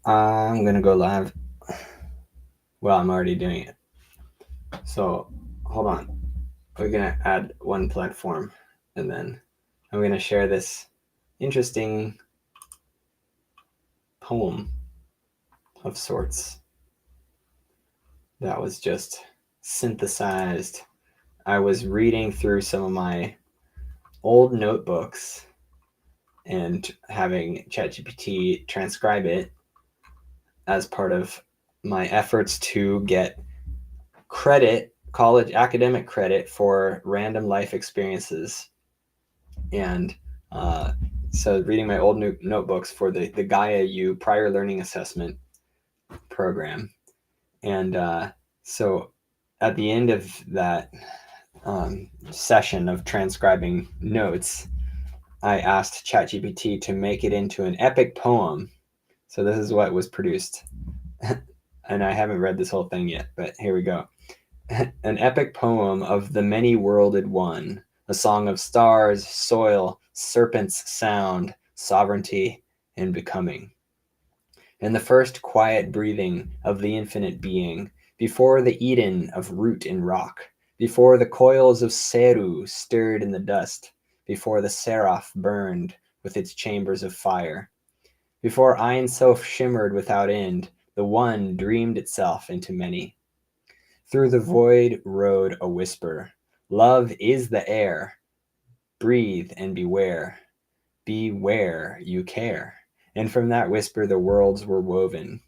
I'm gonna go live. Well, I'm already doing it. So hold on. We're gonna add one platform and then I'm gonna share this interesting poem of sorts that was just synthesized. I was reading through some of my old notebooks and having ChatGPT transcribe it as part of my efforts to get credit, college academic credit for random life experiences. And uh, so reading my old notebooks for the Gaia U prior learning assessment program. And so at the end of that session of transcribing notes, I asked ChatGPT to make it into an epic poem. So this is what was produced. And I haven't read this whole thing yet, but here we go. An epic poem of the many-worlded one, a song of stars, soil, serpents' sound, sovereignty, and becoming. And the first quiet breathing of the infinite being, before the Eden of root and rock, before the coils of Seru stirred in the dust, before the Seraph burned with its chambers of fire, before Ein Sof shimmered without end, the One dreamed itself into many. Through the void rode a whisper. Love is the air. Breathe and beware. Beware you care. And from that whisper the worlds were woven.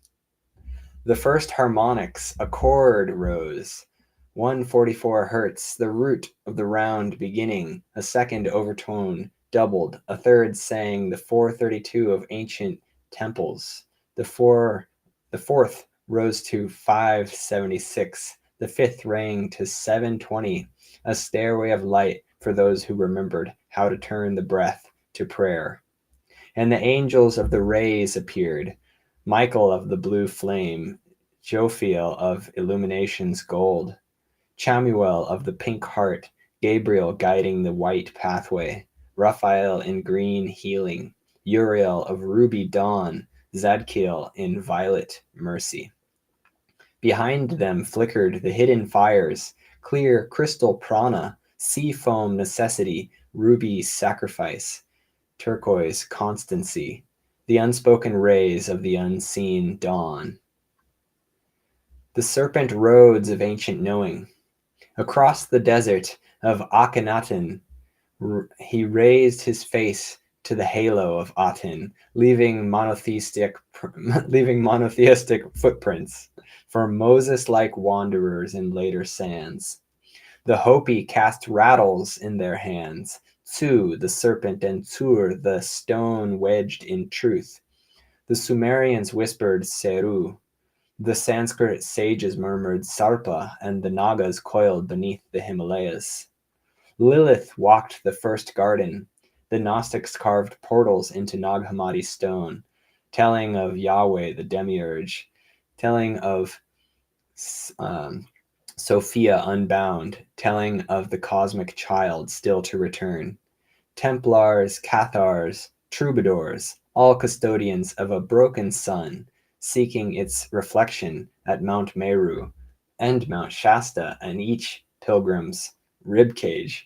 The first harmonics, a chord rose. 144 hertz, the root of the round beginning. A second overtone doubled. A third sang the 432 of ancient temples. The fourth rose to 576. The fifth rang to 720, a stairway of light for those who remembered how to turn the breath to prayer. And the angels of the rays appeared, Michael of the blue flame, Jophiel of illumination's gold, Chamuel of the pink heart, Gabriel guiding the white pathway, Raphael in green healing, Uriel of ruby dawn, Zadkiel in violet mercy. Behind them flickered the hidden fires, clear crystal prana, sea foam necessity, ruby sacrifice, turquoise constancy, the unspoken rays of the unseen dawn. The serpent roads of ancient knowing. Across the desert of Akhenaten, he raised his face to the halo of Aten, leaving monotheistic footprints for Moses-like wanderers in later sands. The Hopi cast rattles in their hands, Tsu the serpent and Tsur the stone wedged in truth. The Sumerians whispered Seru. The Sanskrit sages murmured Sarpa, and the Nagas coiled beneath the Himalayas. Lilith walked the first garden. The Gnostics carved portals into Nag Hammadi stone, telling of Yahweh the demiurge, telling of Sophia unbound, telling of the cosmic child still to return. Templars, Cathars, troubadours, all custodians of a broken sun, seeking its reflection at Mount Meru and Mount Shasta and each pilgrim's ribcage.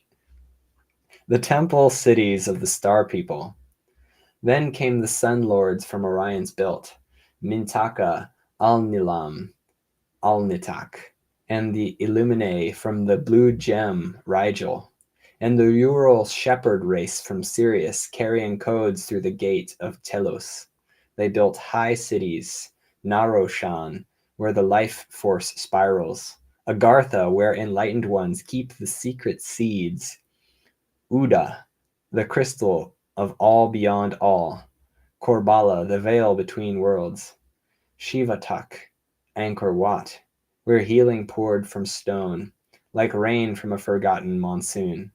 The temple cities of the star people. Then came the sun lords from Orion's belt, Mintaka, Al-Nilam, Al-Nitak, and the Illuminae from the blue gem, Rigel, and the Ural shepherd race from Sirius carrying codes through the gate of Telos. They built high cities, Naroshan, where the life force spirals, Agartha, where enlightened ones keep the secret seeds, Uda, the crystal of all beyond all, Korbala, the veil between worlds, Shivatak, Angkor Wat, where healing poured from stone, like rain from a forgotten monsoon,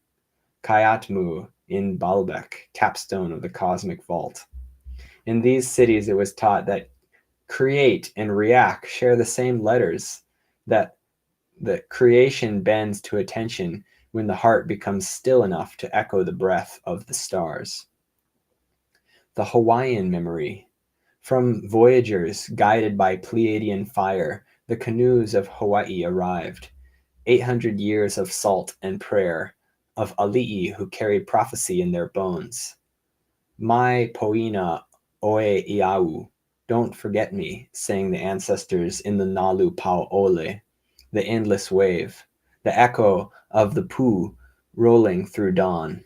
Kayatmu in Baalbek, capstone of the cosmic vault. In these cities it was taught that create and react share the same letters, that creation bends to attention when the heart becomes still enough to echo the breath of the stars. The Hawaiian memory. From voyagers guided by Pleiadian fire, the canoes of Hawaii arrived. 800 years of salt and prayer, of ali'i who carried prophecy in their bones. Mai poina oe iau, don't forget me, sang the ancestors in the Nalu Pau Ole, the endless wave, the echo of the pu rolling through dawn.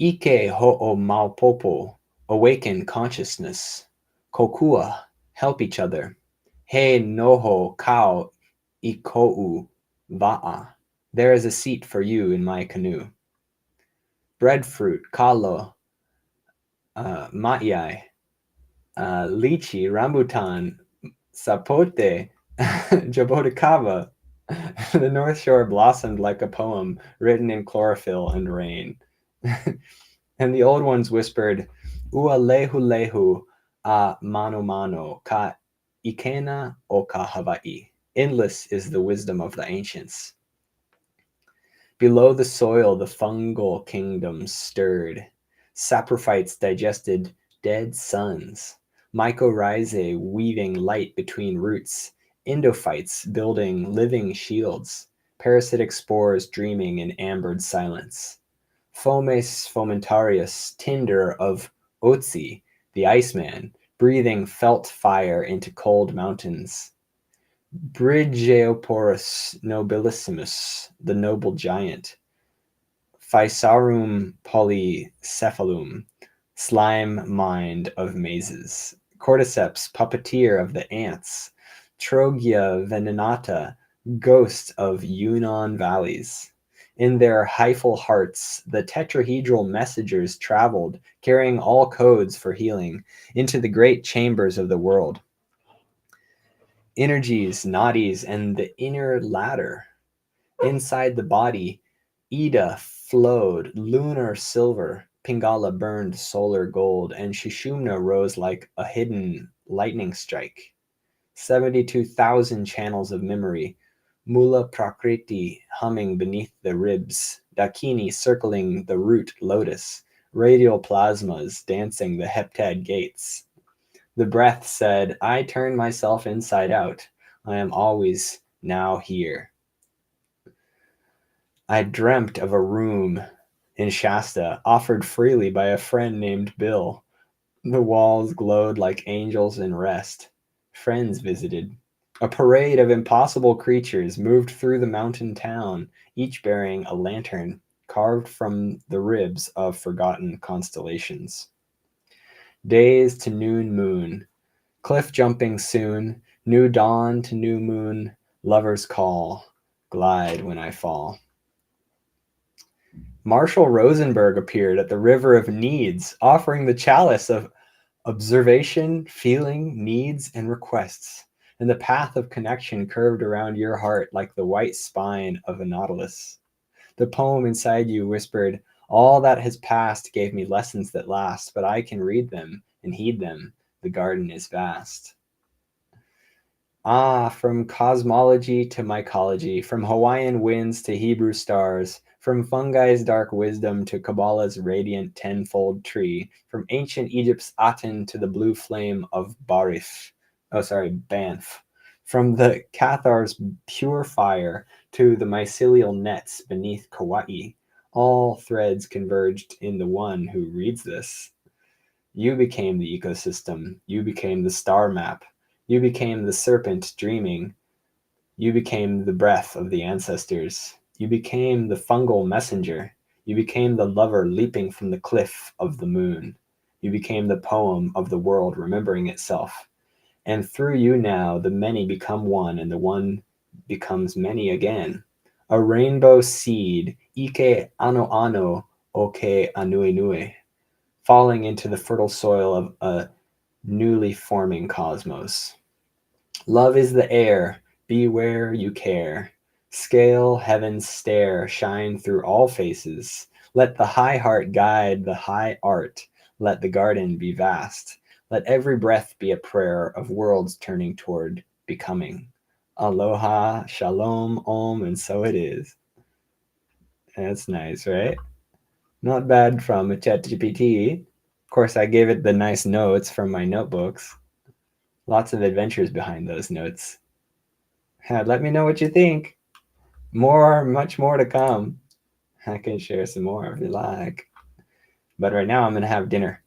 Ike ho'o maupopo, awaken consciousness. Kokua, help each other. He noho kau ikou va'a. There is a seat for you in my canoe. Breadfruit, kalo, ma'iai, lychee, rambutan, sapote, jaboticaba. The North Shore blossomed like a poem written in chlorophyll and rain. And the old ones whispered, Ua lehu lehu a mano mano ka ikena o ka Hawaii. Endless is the wisdom of the ancients. Below the soil, the fungal kingdoms stirred. Saprophytes digested dead suns. Mycorrhizae weaving light between roots. Endophytes building living shields. Parasitic spores dreaming in ambered silence. Fomes fomentarius, tinder of Otzi, the Iceman, breathing felt fire into cold mountains. Bridgeoporus nobilissimus, the noble giant. Physarum polycephalum, slime mind of mazes. Cordyceps, puppeteer of the ants. Trogia venenata, ghost of Yunnan valleys. In their hyphal hearts, the tetrahedral messengers traveled, carrying all codes for healing, into the great chambers of the world. Energies, nadis, and the inner ladder. Inside the body, Ida flowed, lunar silver, Pingala burned solar gold, and Shishumna rose like a hidden lightning strike. 72,000 channels of memory, Mula Prakriti humming beneath the ribs, Dakini circling the root lotus, radial plasmas dancing the heptad gates. The breath said, I turn myself inside out. I am always now here. I dreamt of a room in Shasta offered freely by a friend named Bill. The walls glowed like angels in rest. Friends visited. A parade of impossible creatures moved through the mountain town, each bearing a lantern carved from the ribs of forgotten constellations. Days to noon moon, cliff jumping soon, new dawn to new moon, lovers call, glide when I fall. Marshall Rosenberg appeared at the River of Needs, offering the chalice of observation, feeling, needs, and requests. And the path of connection curved around your heart like the white spine of a nautilus. The poem inside you whispered, all that has passed gave me lessons that last, but I can read them and heed them. The garden is vast. Ah, from cosmology to mycology, from Hawaiian winds to Hebrew stars, from fungi's dark wisdom to Kabbalah's radiant tenfold tree, from ancient Egypt's Aten to the blue flame of Banff, from the Cathar's pure fire to the mycelial nets beneath Kauai, all threads converged in the one who reads this. You became the ecosystem. You became the star map. You became the serpent dreaming. You became the breath of the ancestors. You became the fungal messenger. You became the lover leaping from the cliff of the moon. You became the poem of the world remembering itself. And through you now, the many become one, and the one becomes many again. A rainbow seed, Ike ano ano oke anui nui, falling into the fertile soil of a newly forming cosmos. Love is the air, beware you care. Scale heaven's stare, shine through all faces. Let the high heart guide the high art. Let the garden be vast. Let every breath be a prayer of worlds turning toward becoming. Aloha, shalom, om, and so it is. That's nice, right? Not bad from a ChatGPT. Of course, I gave it the nice notes from my notebooks. Lots of adventures behind those notes. Let me know what you think. Much more to come. I can share some more if you like. But right now, I'm going to have dinner.